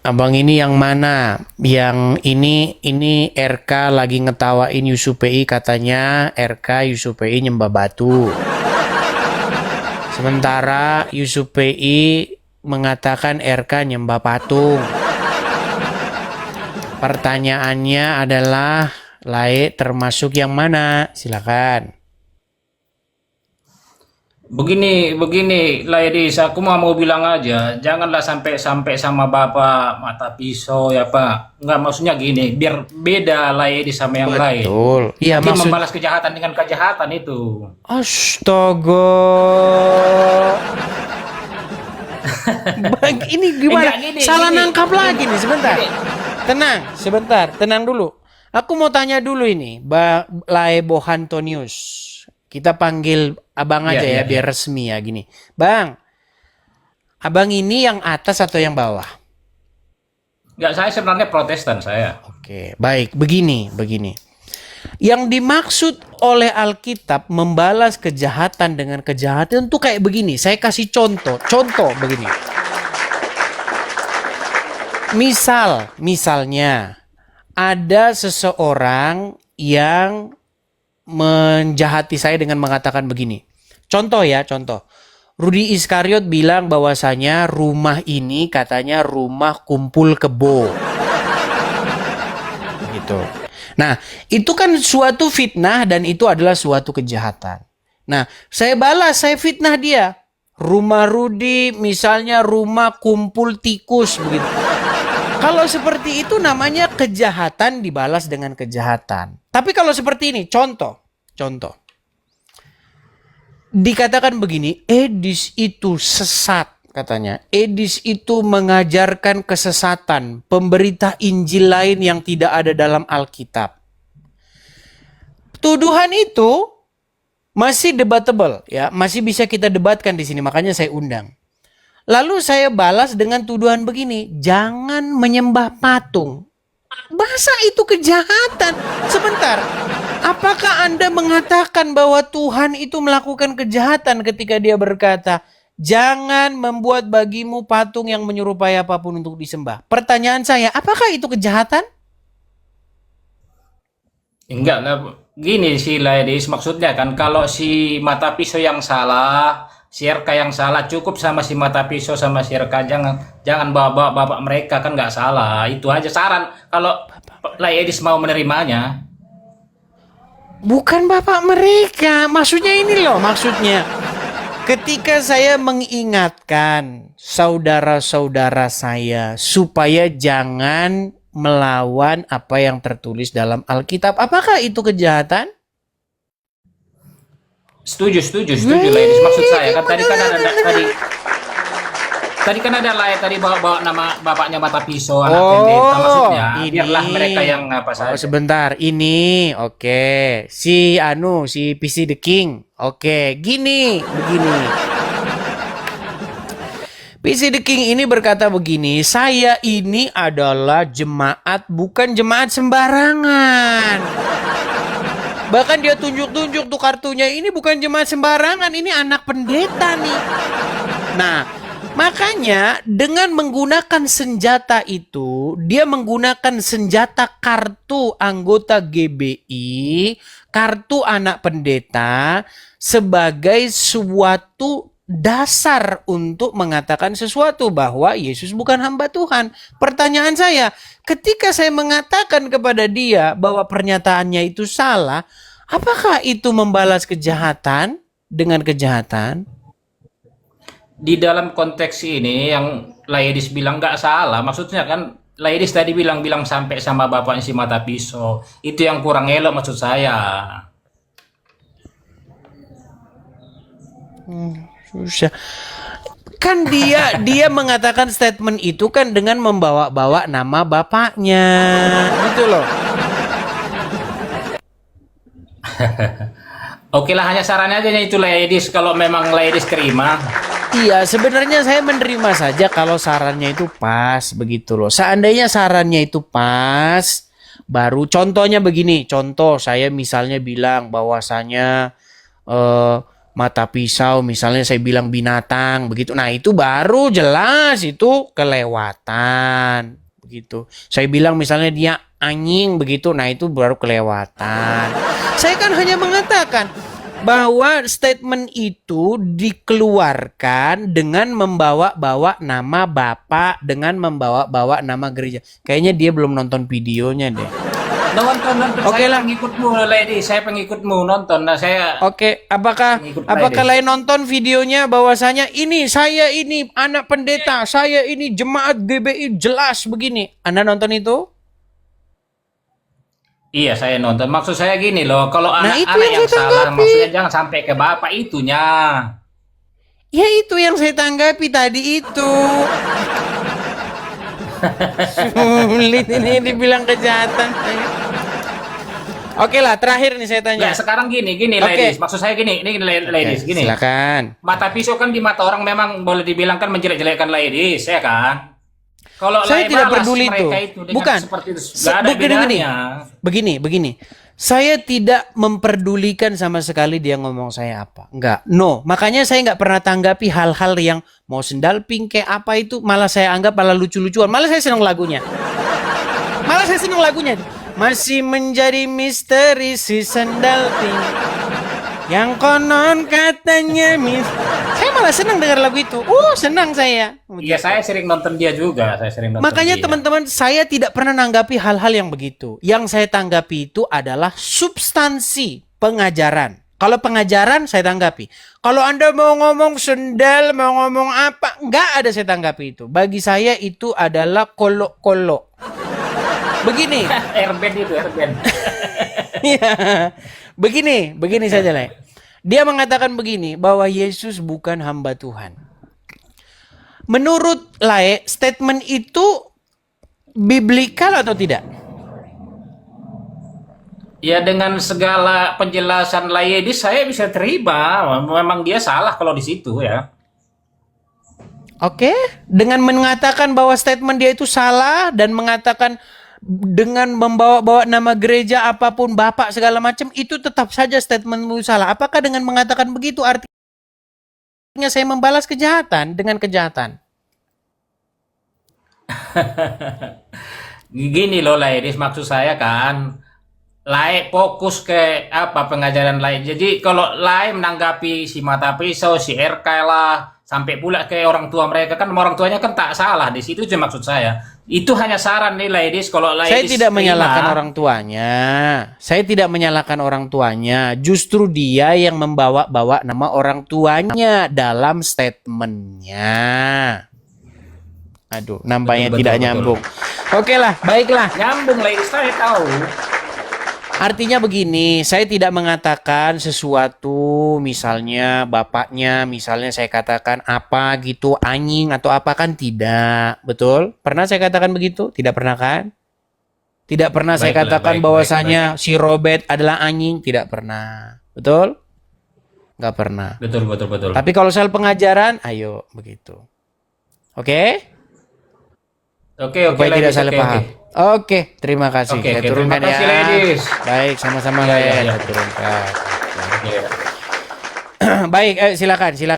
Abang ini yang mana? Yang ini RK lagi ngetawain Yusuf PI, katanya RK Yusuf PI nyembah batu. Sementara Yusuf PI mengatakan RK nyembah patung. Pertanyaannya adalah, Lae termasuk yang mana? Silakan. Begini, ladies, aku mau bilang aja, janganlah sampai sama bapak mata pisau ya pak. Nggak, maksudnya gini, biar beda ladies sama yang lain. Betul. Iya, Nanti maksud membalas kejahatan dengan kejahatan itu. Astaga. Bang, ini gimana? Enggak gini, Salah gini, nangkap lagi gini, nih, sebentar. gini. Tenang, sebentar, tenang dulu. Aku mau tanya dulu ini, Lae Bohantonius. Kita panggil abang Ya, aja ya, ya, biar ya. resmi ya gini. Bang, abang ini yang atas atau yang bawah? Nggak, saya sebenarnya Protestan saya. Oke, baik. Begini. Yang dimaksud oleh Alkitab membalas kejahatan dengan kejahatan itu kayak begini. Saya kasih contoh begini. Misalnya ada seseorang yang menjahati saya dengan mengatakan begini. Contoh. Rudi Iskariot bilang bahwasanya rumah ini katanya rumah kumpul kebo. Gitu. Nah, itu kan suatu fitnah dan itu adalah suatu kejahatan. Nah, saya balas, saya fitnah dia. Rumah Rudi misalnya rumah kumpul tikus begitu. Kalau seperti itu namanya kejahatan dibalas dengan kejahatan. Tapi kalau seperti ini, contoh. Dikatakan begini, Edis itu sesat katanya. Edis itu mengajarkan kesesatan, pemberita Injil lain yang tidak ada dalam Alkitab. Tuduhan itu masih debatable ya, masih bisa kita debatkan di sini, makanya saya undang. Lalu saya balas dengan tuduhan begini, jangan menyembah patung. Masa itu kejahatan? Sebentar, apakah Anda mengatakan bahwa Tuhan itu melakukan kejahatan ketika dia berkata, jangan membuat bagimu patung yang menyerupai apapun untuk disembah? Pertanyaan saya, apakah itu kejahatan? Enggak lah, gini sih ladies, maksudnya kan kalau si mata pisau yang salah, si RK yang salah, cukup sama si mata pisau sama si RK, jangan bawa bapak mereka, kan nggak salah. Itu aja saran kalau ladies mau menerimanya. Bukan bapak mereka. Maksudnya ini loh, maksudnya. Ketika saya mengingatkan saudara-saudara saya supaya jangan melawan apa yang tertulis dalam Alkitab, apakah itu kejahatan? Setuju ladies, maksud saya kan tadi kan ada lah tadi bawa nama bapaknya mata pisau anak pendeta, maksudnya Ini. biarlah mereka yang apa saja. Sebentar. Ini, oke. Si PC the King. Oke, begini. PC the King ini berkata begini, saya ini adalah jemaat, bukan jemaat sembarangan. Bahkan dia tunjuk-tunjuk tuh kartunya, ini bukan jemaat sembarangan, ini anak pendeta nih. Nah, makanya dengan menggunakan senjata itu, dia menggunakan senjata kartu anggota GBI, kartu anak pendeta, sebagai suatu dasar untuk mengatakan sesuatu bahwa Yesus bukan hamba Tuhan. Pertanyaan saya, ketika saya mengatakan kepada dia bahwa pernyataannya itu salah, apakah itu membalas kejahatan dengan kejahatan? Di dalam konteks ini yang ladies bilang nggak salah, maksudnya kan ladies tadi bilang sampai sama bapaknya si mata pisau, itu yang kurang elok maksud saya. Susah. Kan dia mengatakan statement itu kan dengan membawa-bawa nama bapaknya. Gitu loh. Oke lah, hanya sarannya aja itu ladies, kalau memang ladies terima. Iya, sebenarnya saya menerima saja kalau sarannya itu pas begitu loh. Seandainya sarannya itu pas, baru contohnya begini. Contoh saya misalnya bilang bahwasanya mata pisau, misalnya saya bilang binatang, begitu. Nah, itu baru jelas itu kelewatan, begitu. Saya bilang misalnya dia anjing, begitu. Nah, itu baru kelewatan. Saya kan hanya mengatakan bahwa statement itu dikeluarkan dengan membawa-bawa nama Bapak, dengan membawa-bawa nama gereja. Kayaknya dia belum nonton videonya deh. Nonton. Oke Saya lah. pengikutmu, Lady. Saya pengikutmu nonton. Nah, saya Oke, apakah Ngikut kalian nonton videonya bahwasanya saya ini anak pendeta, saya ini jemaat GBI jelas begini. Anda nonton itu? iya, saya nonton. Maksud saya gini loh, kalau Nah, itu anak-anak yang yang saya salah, tanggapi. maksudnya jangan sampai ke bapak itunya. Ya itu yang saya tanggapi tadi itu. Sulit ini dibilang kejahatan. Oke lah, terakhir nih saya tanya. Nggak, sekarang gini, Oke. ladies. Maksud saya gini, ini ladies, Oke, gini. silakan. Mata pisau kan di mata orang memang boleh dibilang kan menjelek-jelekkan ladies, ya kan? Kalau Saya tidak balas peduli mereka itu. itu dengan Bukan. seperti itu, nggak ada Begini. bedanya. Begini. Saya tidak memperdulikan sama sekali dia ngomong saya apa. Enggak. No. Makanya saya nggak pernah tanggapi hal-hal yang mau sendal pink kayak apa itu. Malah saya anggap malah lucu-lucuan. Malah saya senang lagunya. Masih menjadi misteri si sendal pink. Yang konon katanya Saya malah senang dengar lagu itu. Senang saya. Iya, saya sering nonton dia juga. Makanya teman-teman, saya tidak pernah nanggapi hal-hal yang begitu. Yang saya tanggapi itu adalah substansi pengajaran. Kalau pengajaran saya tanggapi. Kalau Anda mau ngomong sendal, mau ngomong apa, nggak ada saya tanggapi itu. Bagi saya itu adalah kolok-kolok. Begini. Airband itu, airband. Iya. Begini saja lah. Dia mengatakan begini, bahwa Yesus bukan hamba Tuhan. Menurut Lae, statement itu biblikal atau tidak? Ya, dengan segala penjelasan ladies saya bisa terima. Memang dia salah kalau di situ ya. Oke, dengan mengatakan bahwa statement dia itu salah dan mengatakan dengan membawa-bawa nama gereja apapun Bapak segala macam itu tetap saja statementmu salah. Apakah dengan mengatakan begitu artinya saya membalas kejahatan dengan kejahatan? Gini loh ladies, maksud saya kan fokus ke apa pengajaran lain. Jadi kalau lain menanggapi si mata pisau, si RK lah, sampai pula ke orang tua mereka kan orang tuanya kan tak salah di situ aja maksud saya. Itu hanya saran nih ladies, kalau ladies Saya tidak menyalahkan terima. orang tuanya. Saya tidak menyalahkan orang tuanya. Justru dia yang membawa-bawa nama orang tuanya dalam statementnya. Aduh, nampaknya Betul, tidak betul. nyambung. Oke lah, baiklah. Nyambung ladies, saya tahu. Artinya begini, saya tidak mengatakan sesuatu, misalnya bapaknya, misalnya saya katakan apa gitu, anjing atau apa kan tidak. Betul? Pernah saya katakan begitu? Tidak pernah kan? Tidak pernah saya Baiklah, katakan baik, bahwasanya si Robert adalah anjing. Tidak pernah. Betul? Nggak pernah. Betul. Tapi kalau soal pengajaran, ayo begitu. Oke? Oke, Supaya tidak ladies, salah oke, paham. oke. Oke, terima kasih. Oke, Saya oke, turunkan terima kasih, ya. ladies. Baik, sama-sama Iya, lah iya, ya. iya. Saya turunkan. Oke. Baik, silakan.